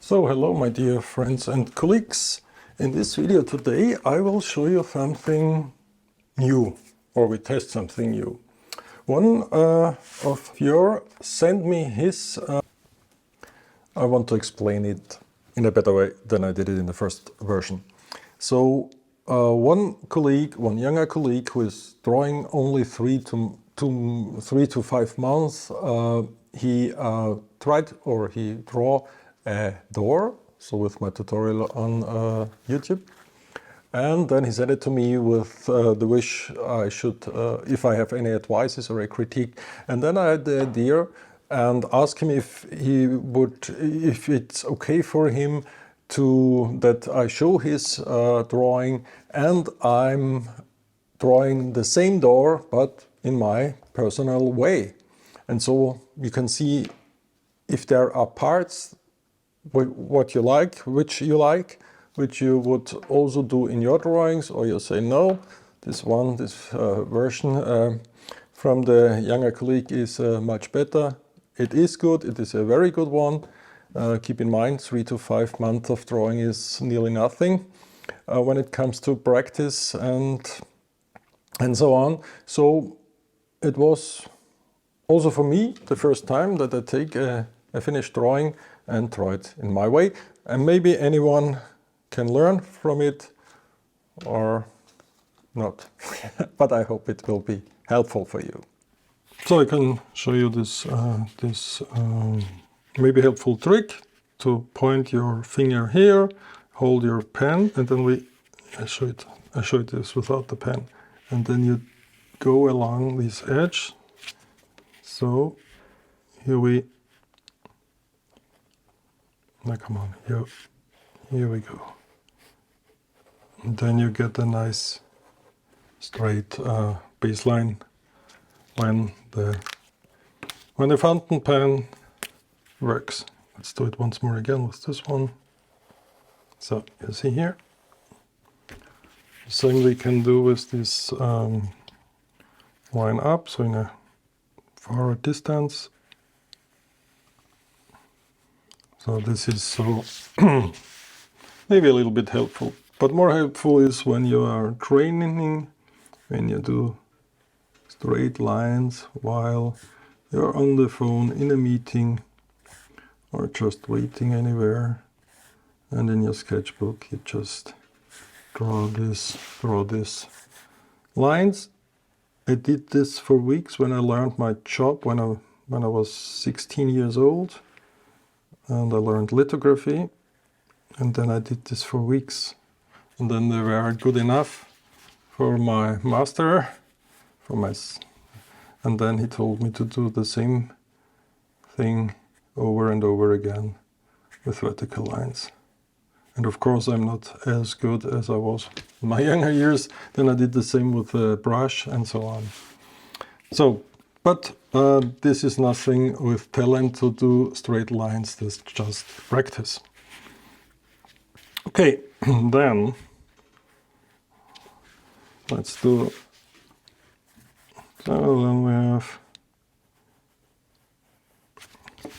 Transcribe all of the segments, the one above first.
So hello my dear friends and colleagues. In this video today I will show you something new, or we test something new. One of you sent me his, I want to explain it in a better way than I did it in the first version. So one younger colleague who is drawing only 3 to 5 months, he draw a door, so with my tutorial on YouTube, and then he sent it to me with the wish I should, if I have any advices or a critique, and then I had the idea and asked him if it's okay for him that I show his drawing, and I'm drawing the same door but in my personal way. And so you can see if there are parts which you would also do in your drawings, or you say no, this version from the younger colleague is much better. It is good, it is a very good one. Keep in mind, 3 to 5 months of drawing is nearly nothing when it comes to practice and so on. So it was also for me the first time that I take a finished drawing and draw it in my way, and maybe anyone can learn from it or not. But I hope it will be helpful for you. So I can show you this maybe helpful trick to point your finger here, hold your pen, and then I show it this without the pen, and then you go along this edge. So here now come on, here we go. And then you get a nice straight baseline when the fountain pen works. Let's do it once more again with this one. So you see here. The same we can do with this line up, so in a far distance. So this is so maybe a little bit helpful, but more helpful is when you are training, when you do straight lines while you're on the phone in a meeting or just waiting anywhere, and in your sketchbook you just draw this lines. I did this for weeks when I learned my job when I was 16 years old. And I learned lithography, and then I did this for weeks. And then they were good enough for my master, and then he told me to do the same thing over and over again with vertical lines. And of course I'm not as good as I was in my younger years. Then I did the same with the brush and so on. So, but this is nothing with talent to do straight lines, this is just practice. Okay, then let's do, so then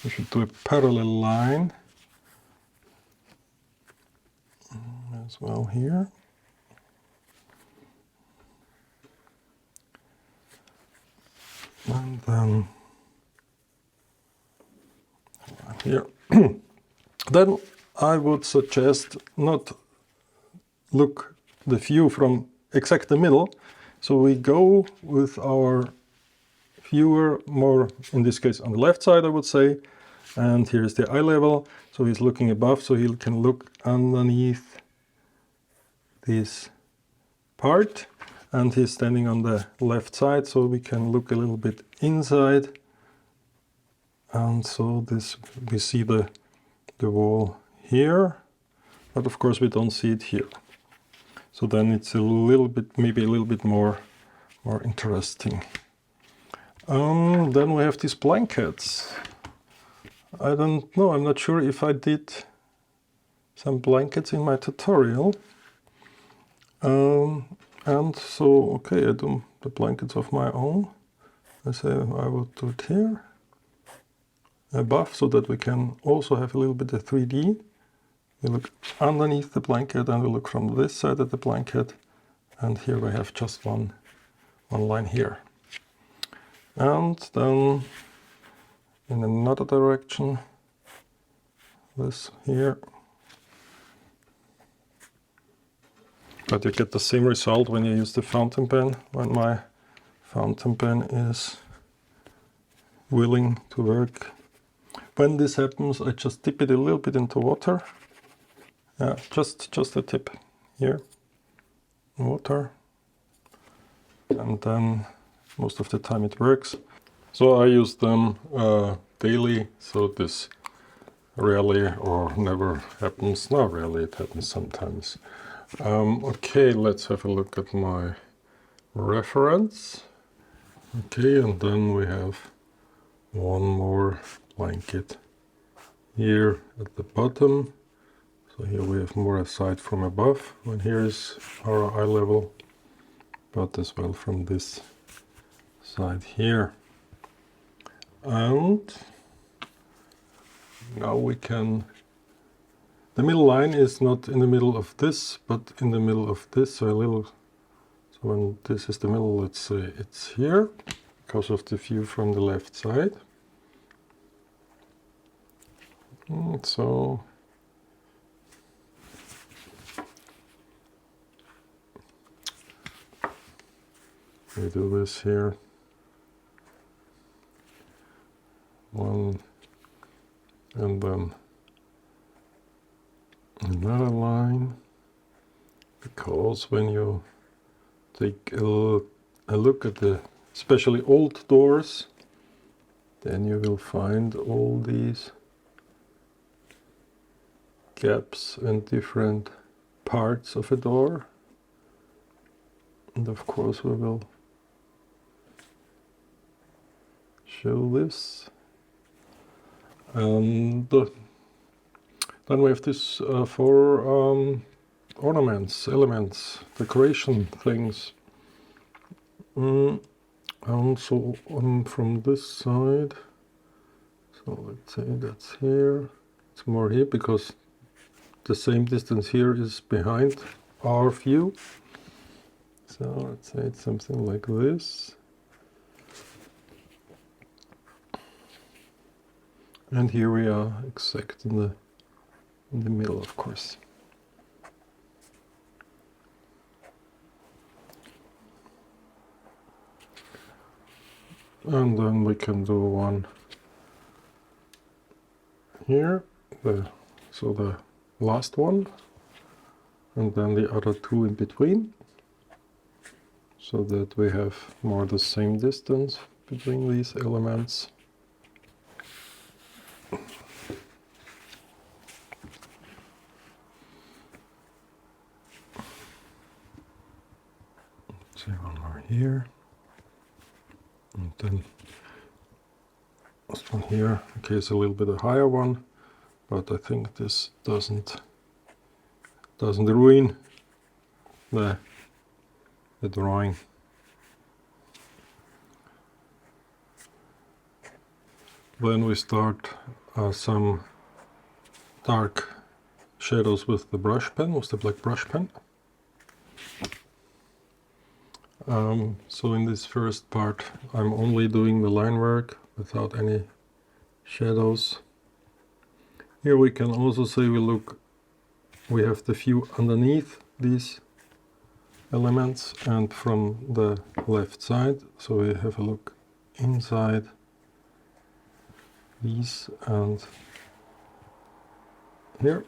we should do a parallel line as well here. And then here. Then I would suggest not look the view from exact the middle. So we go with our viewer more, in this case on the left side I would say, and here's the eye level. So he's looking above, so he can look underneath this part, and he's standing on the left side, so we can look a little bit inside. And so this, we see the wall here, but of course we don't see it here. So then it's a little bit, maybe a little bit more interesting. Then we have these blankets. I don't know, I'm not sure if I did some blankets in my tutorial. And so, okay, I do the blankets of my own. I say I will do it here above, so that we can also have a little bit of 3D. We look underneath the blanket and we look from this side of the blanket, and here we have just one line here. And then in another direction, this here. But you get the same result when you use the fountain pen. When my fountain pen is willing to work. When this happens, I just dip it a little bit into water. Yeah, just a tip here, water, and then most of the time it works. So I use them daily, so this rarely or never happens. Not rarely, it happens sometimes. Okay, let's have a look at my reference. Okay, and then we have one more blanket here at the bottom. So here we have more aside from above, and here is our eye level, but as well from this side here. And now we can, the middle line is not in the middle of this, but in the middle of this, so a little, so when this is the middle, let's say it's here, because of the view from the left side. And so we do this here, one, and then another line, because when you take a look at the especially old doors, then you will find all these gaps and different parts of a door, and of course we will show this. And then we have this four ornaments, elements, decoration things. And so from this side, so let's say that's here, it's more here because the same distance here is behind our view. So let's say it's something like this. And here we are exact in the middle, of course. And then we can do one here, so the last one, and then the other two in between, so that we have more the same distance between these elements. Let's see one more here. And then this one here, okay, it's a little bit a higher one, but I think this doesn't ruin the drawing. Then we start some dark shadows with the brush pen, with the black brush pen. So in this first part, I'm only doing the line work without any shadows. Here we can also say we have the view underneath these elements and from the left side. So we have a look inside these and here.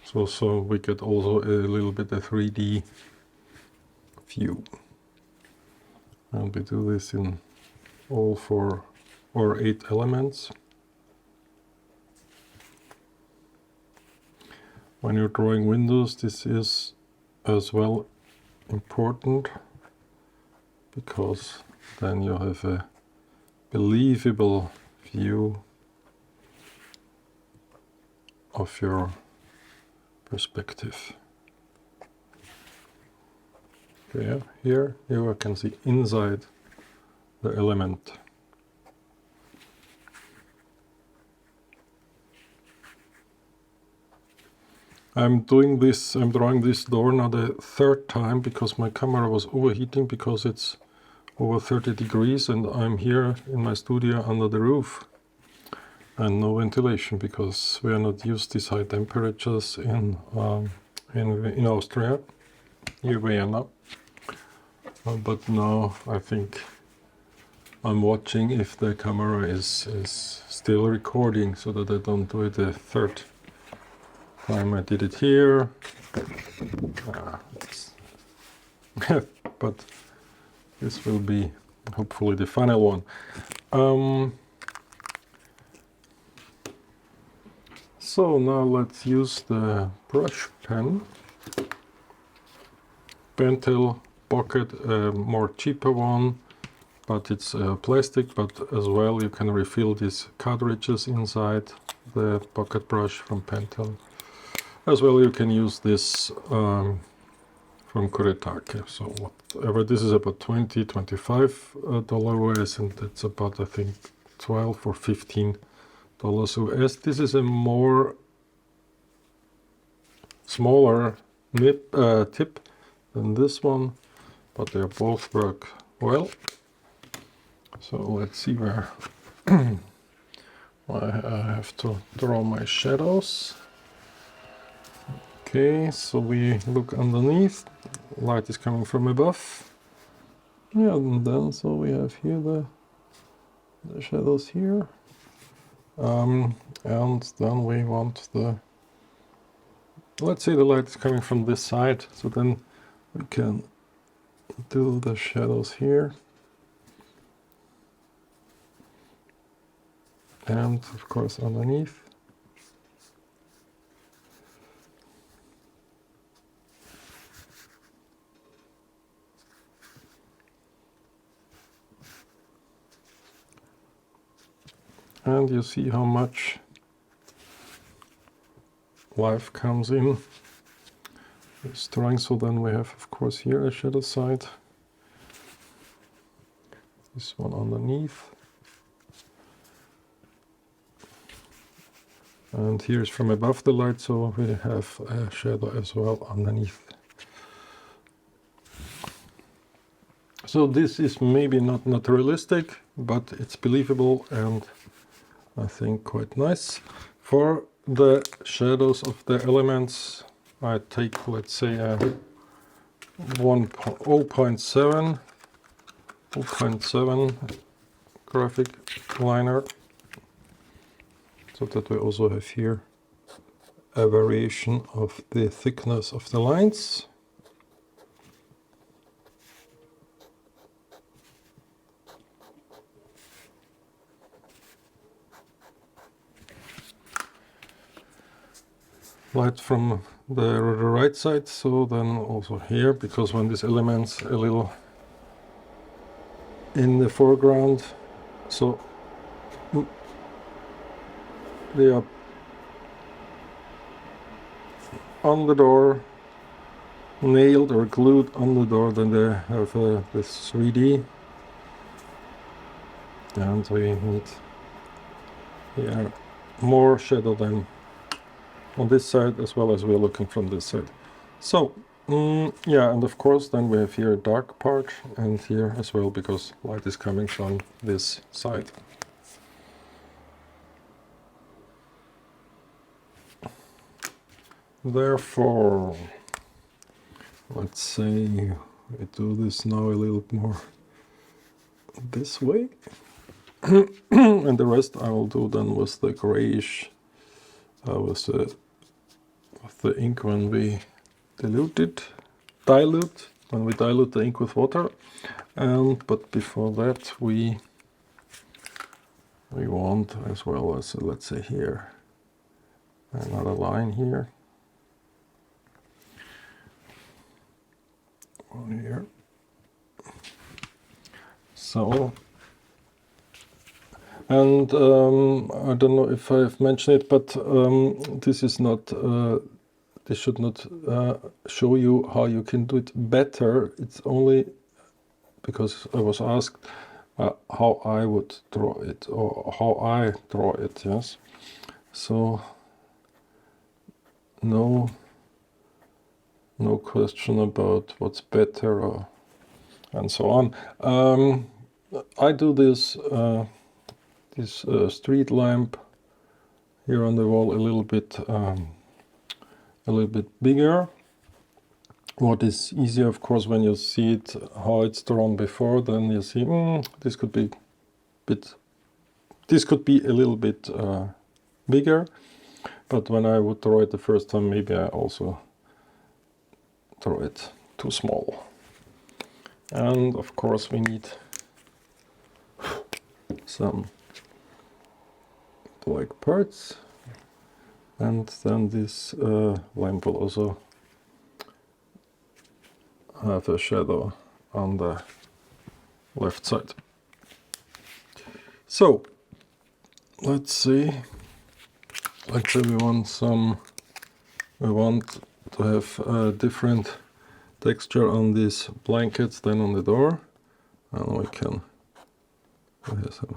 So we get also a little bit of 3D view. And we do this in all 4 or 8 elements. When you're drawing windows, this is as well important, because then you have a believable view of your perspective. Okay, here I can see inside the element. I'm drawing this door now the third time because my camera was overheating because it's over 30 degrees and I'm here in my studio under the roof and no ventilation because we are not used to these high temperatures in Austria, here Vienna. But now I think I'm watching if the camera is still recording so that I don't do it a third time. I did it here. But this will be hopefully the final one. So now let's use the brush pen. Pentel Pocket, a more cheaper one, but it's plastic, but as well you can refill these cartridges inside the pocket brush from Pentel. As well you can use this from Kuretake. So whatever, this is about $25 US and it's about I think 12 or $15 US. This is a more smaller tip than this one, but they both work well. So let's see where I have to draw my shadows. Okay, so we look underneath, light is coming from above. Yeah, and then so we have here the shadows here. And then we want let's say the light is coming from this side, so then we can do the shadows here. And of course underneath. And you see how much life comes in this drawing. So then we have of course here a shadow side, this one underneath, and here is from above the light, so we have a shadow as well underneath. So this is maybe not realistic, but it's believable and I think quite nice. For the shadows of the elements, I take, let's say, a 0.7 graphic liner, so that we also have here a variation of the thickness of the lines. Light from the right side, so then also here, because when these elements a little in the foreground, so they are on the door, nailed or glued on the door, then they have this 3D, and we need here more shadow than on this side, as well as we're looking from this side. So yeah, and of course then we have here a dark part and here as well, because light is coming from this side. Therefore, let's say we do this now a little more this way. And the rest I will do then with the grayish, with the ink when we dilute the ink with water. But before that we want as well as, let's say here, another line here. One here. So, and I don't know if I've mentioned it, but this is not, this should not show you how you can do it better. It's only because I was asked how I would draw it, or how I draw it, yes. So, no no question about what's better and so on. I do this street lamp here on the wall a little bit bigger. What is easier, of course, when you see it how it's drawn before, then you see this could be a little bit bigger. But when I would draw it the first time, maybe I also draw it too small. And of course, we need some black parts, and then this lamp will also have a shadow on the left side. So let's see. Let's say we want to have a different texture on these blankets than on the door, and we can have some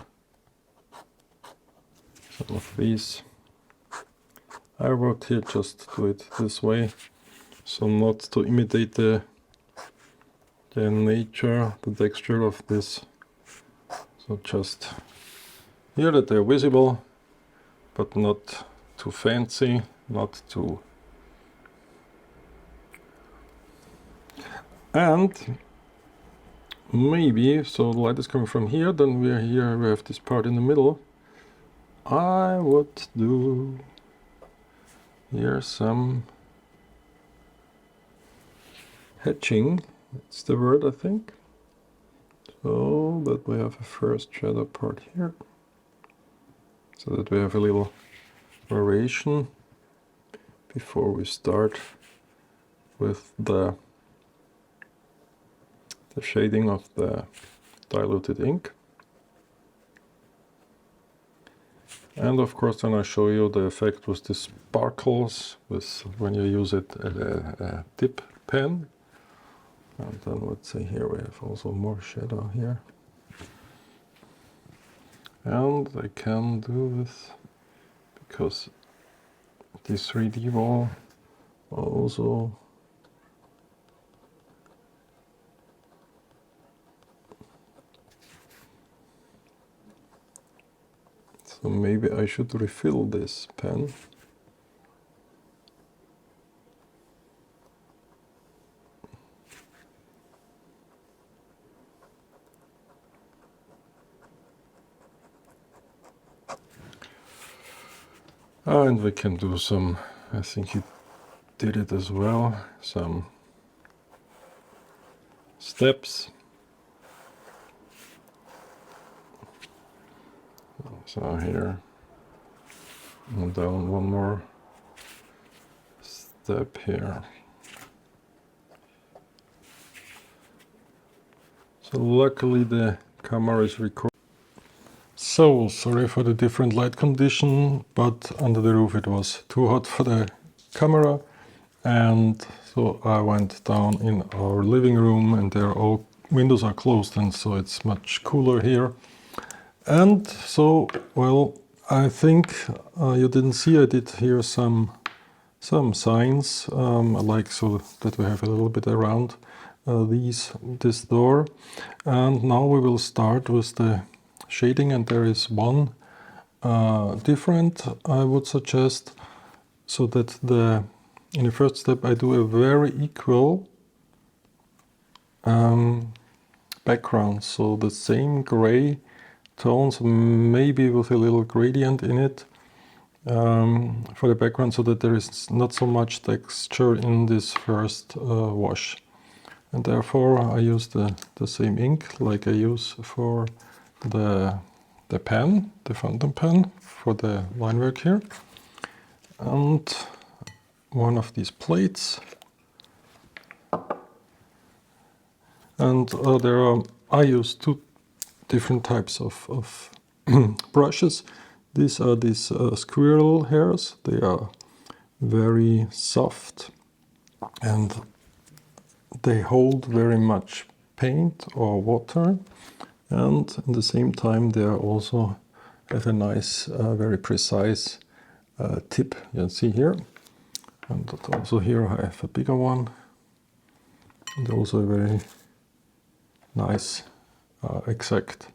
of these. I wrote here just do it this way, so not to imitate the nature, the texture of this. So just here that they're visible, but not too fancy, not too. And maybe, so the light is coming from here, then we have this part in the middle. I would do here some hatching, that's the word I think, so that we have a first shadow part here, so that we have a little variation before we start with the shading of the diluted ink. And of course then I show you the effect with the sparkles when you use it at a tip pen. And then let's say here we have also more shadow here. And I can do this because this 3D wall also so maybe I should refill this pen. And we can do some, I think he did it as well, some steps. So here, and down one more step here. So luckily the camera is recording. So sorry for the different light condition, but under the roof it was too hot for the camera, and so I went down in our living room, and there all windows are closed, and so it's much cooler here. And so, well, I think you didn't see, I did here some signs, like so that we have a little bit around this door. And now we will start with the shading, and there is one different I would suggest, so that in the first step I do a very equal background, so the same gray tones, maybe with a little gradient in it for the background, so that there is not so much texture in this first wash. And therefore I use the same ink like I use for the pen, the fountain pen for the line work here. And one of these plates. And I use two different types of brushes. These are these squirrel hairs. They are very soft and they hold very much paint or water, and at the same time they are also have a nice, very precise tip. You can see here, and also here I have a bigger one. and also a very nice exact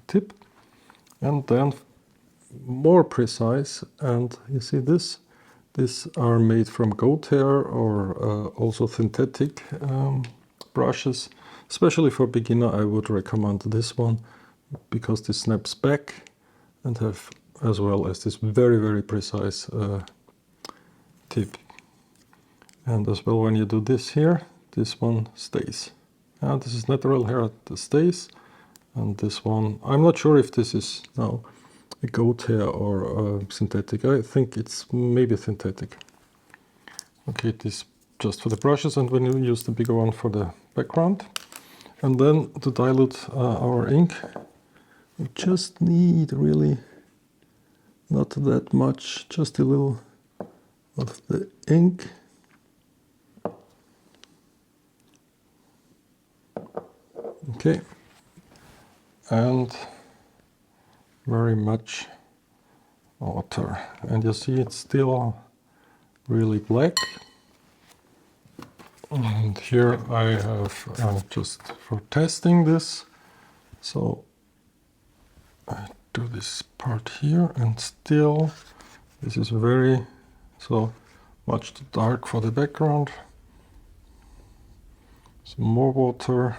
tip. And then more precise, and you see these are made from goat hair or also synthetic brushes. Especially for beginner, I would recommend this one because this snaps back and have as well as this very, very precise tip. And as well, when you do this here, this one stays. And this is natural hair, it stays. And this one, I'm not sure if this is now a goat hair or synthetic. I think it's maybe synthetic. Okay, this just for the brushes, and when you use the bigger one for the background. And then to dilute our ink, we just need really not that much, just a little of the ink. Okay, and very much water. And you see it's still really black. And here I have just for testing this, so I do this part here, and still this is very so much too dark for the background. Some more water.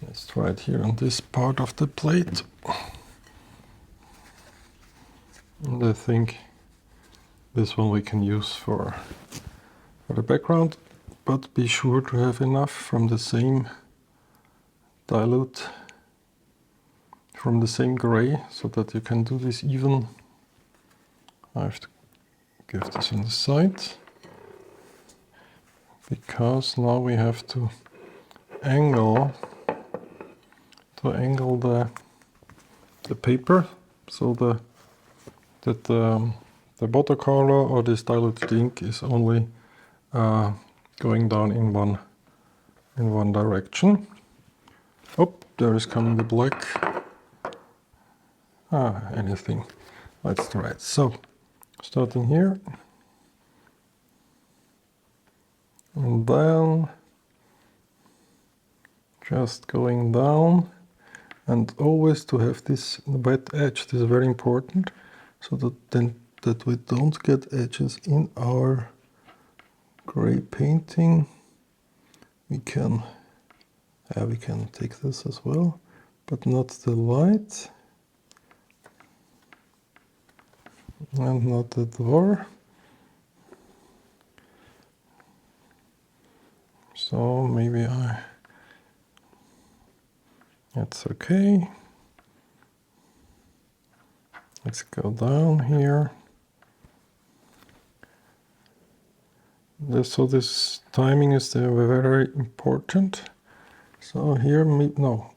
Let's try it here on this part of the plate. And I think this one we can use for the background, but be sure to have enough from the same dilute, from the same gray, so that you can do this even. I have to give this on the side, because now we have to angle the paper so that the watercolor or this diluted ink is only going down in one direction. Oh, there is coming the black. Anything. Let's try it. So, starting here, and then just going down, and always to have this wet edge. This is very important, so that we don't get edges in our gray painting. We can take this as well, but not the light and not the door. So maybe that's okay. Let's go down here. So this timing is very important. So here, no,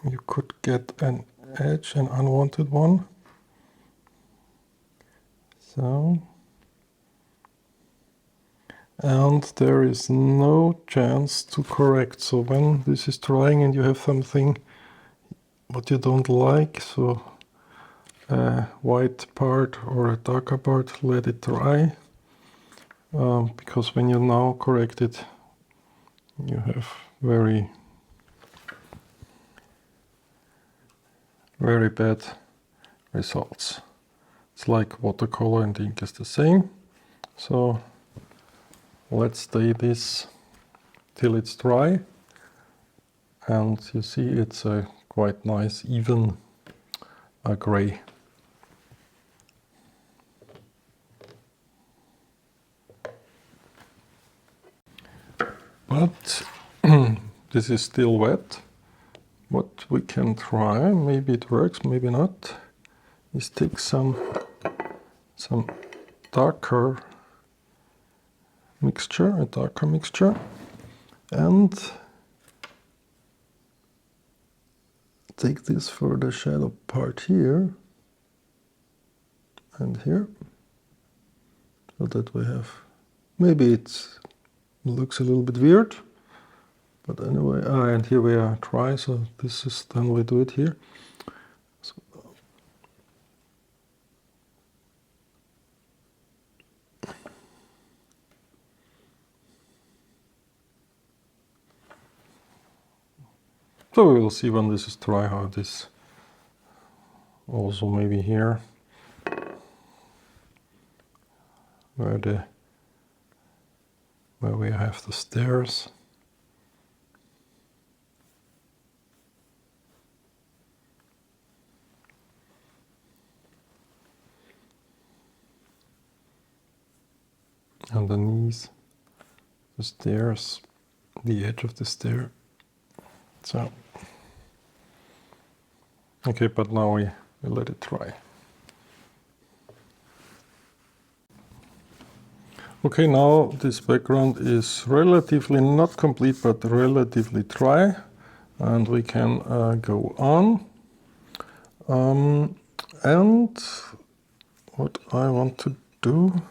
you could get an edge, an unwanted one. So, and there is no chance to correct. So when this is drying and you have something what you don't like, so a white part or a darker part, let it dry. Because when you now correct it, you have very, very bad results. It's like watercolor and ink is the same. So let's stay this till it's dry. And you see it's a quite nice, even gray. But this is still wet. What we can try, maybe it works, maybe not, is take some darker mixture, and take this for the shadow part here and here, so that we have, maybe it looks a little bit weird, but anyway, and here we are dry, so this is, then we do it here. So, So we will see when this is dry how this also maybe here where we have the stairs. Underneath the stairs, the edge of the stair. So, okay, but now we let it dry. Okay, now this background is relatively not complete, but relatively dry, and we can go on. And what I want to do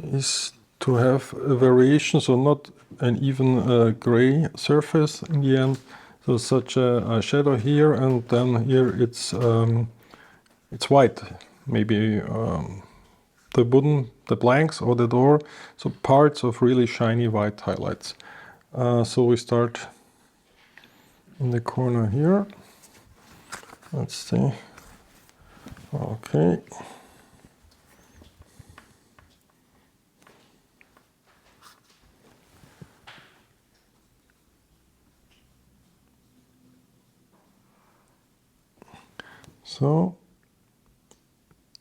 is to have a variation, so not an even gray surface in the end. So such a shadow here, and then here it's white. Maybe the wooden, the blanks or the door. So parts of really shiny white highlights. So we start in the corner here. Let's see. Okay. So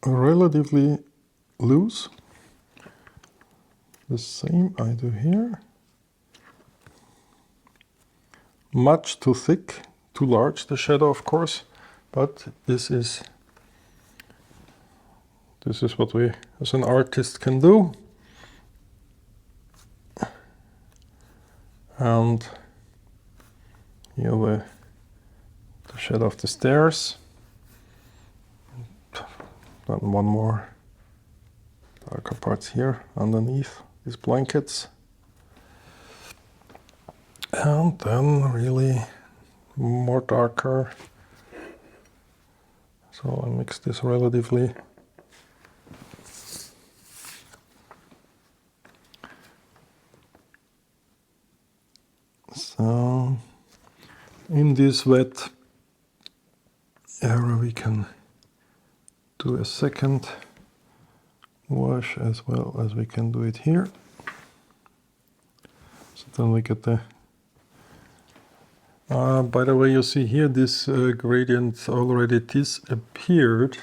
relatively loose. The same I do here. Much too thick, too large the shadow, of course, but this is what we as an artist can do. And here the shadow of the stairs. Then one more darker parts here underneath these blankets. And then really more darker. So I mix this relatively. So in this wet area we can do a second wash as well as we can do it here. So then we get the by the way, you see here this gradient already disappeared.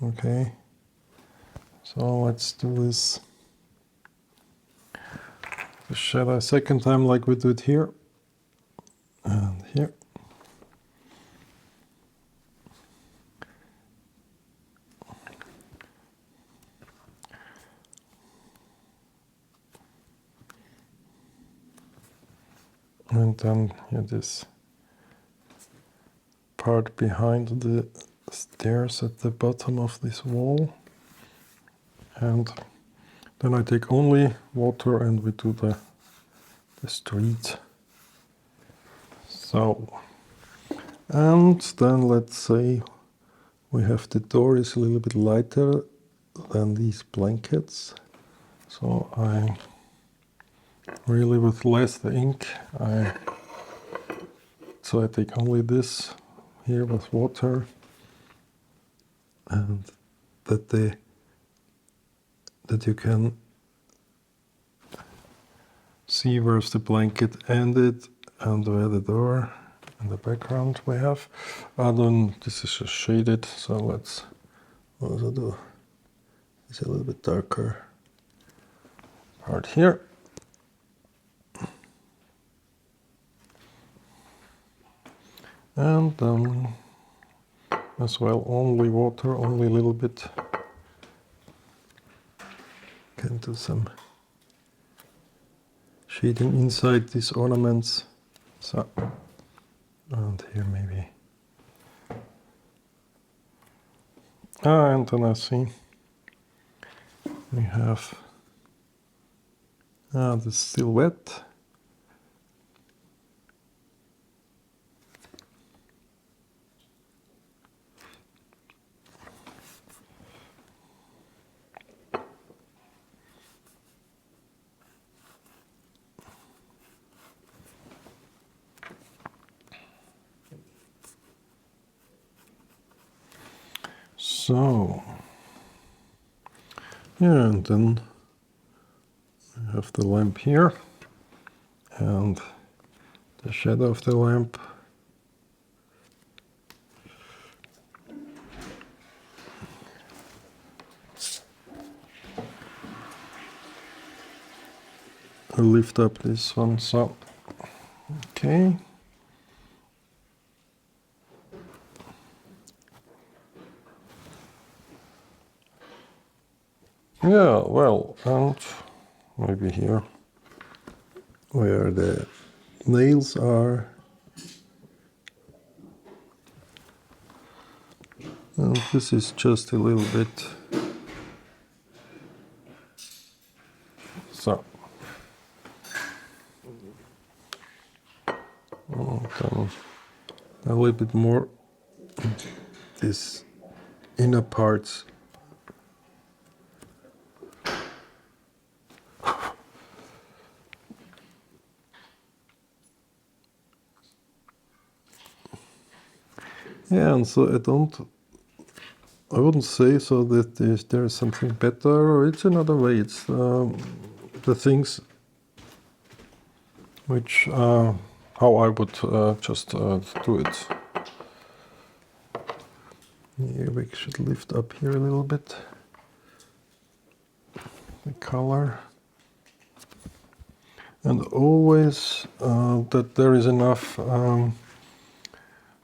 Okay, so let's do this the shadow a second time like we did here and here. And then here this part behind the stairs at the bottom of this wall. And then I take only water and we do the street. So, and then let's say we have the door is a little bit lighter than these blankets. So I really with less ink, so I take only this here with water, and that you can see where's the blanket ended and where the door and the background we have. Then this is just shaded, so let's also do this a little bit darker part here. And then as well only water, only a little bit. Can do some shading inside these ornaments. So, and here maybe. And then I see we have the silhouette. So, yeah, and then I have the lamp here and the shadow of the lamp. I'll lift up this one, so, okay. Yeah, well, and maybe here, where the nails are. And this is just a little bit, so. And then a little bit more these inner parts. Yeah, and so I wouldn't say so that there's something better, or it's another way. It's the things which, how I would just do it. Here we should lift up here a little bit. The color. And always that there is enough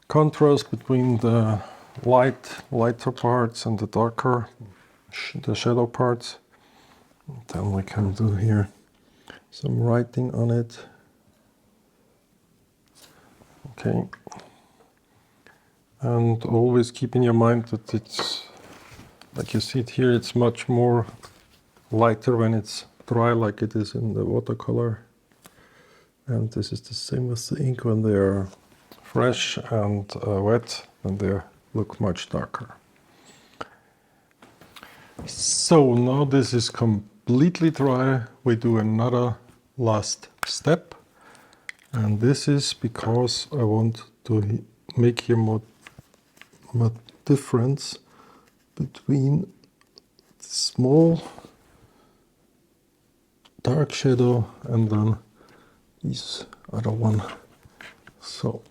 contrast between the lighter parts and the darker, the shadow parts. Then we can do here some writing on it. Okay. And always keep in your mind that it's, like you see it here, it's much more lighter when it's dry, like it is in the watercolor. And this is the same with the ink when they are fresh and wet, and they look much darker. So now this is completely dry. We do another last step, and this is because I want to make here more difference between the small dark shadow and then this other one. So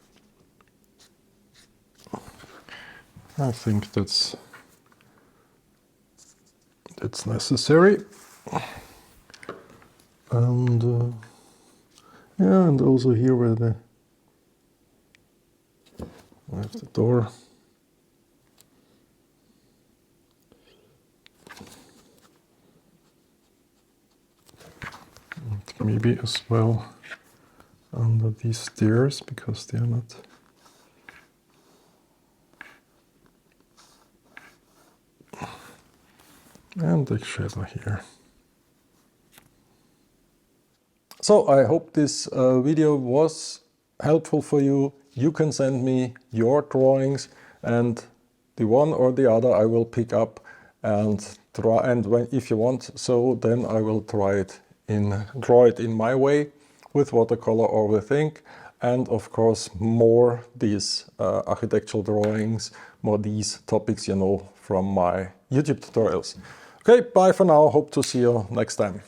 I think that's necessary. And yeah, and also here where I have the door. And maybe as well under these stairs, because they are not. And the shadow here. So I hope this video was helpful for you. You can send me your drawings, and the one or the other I will pick up and try. And if you want, so then I will draw it in my way with watercolor or with ink. And of course, more these architectural drawings, more these topics, you know, from my YouTube tutorials. Okay, bye for now. Hope to see you next time.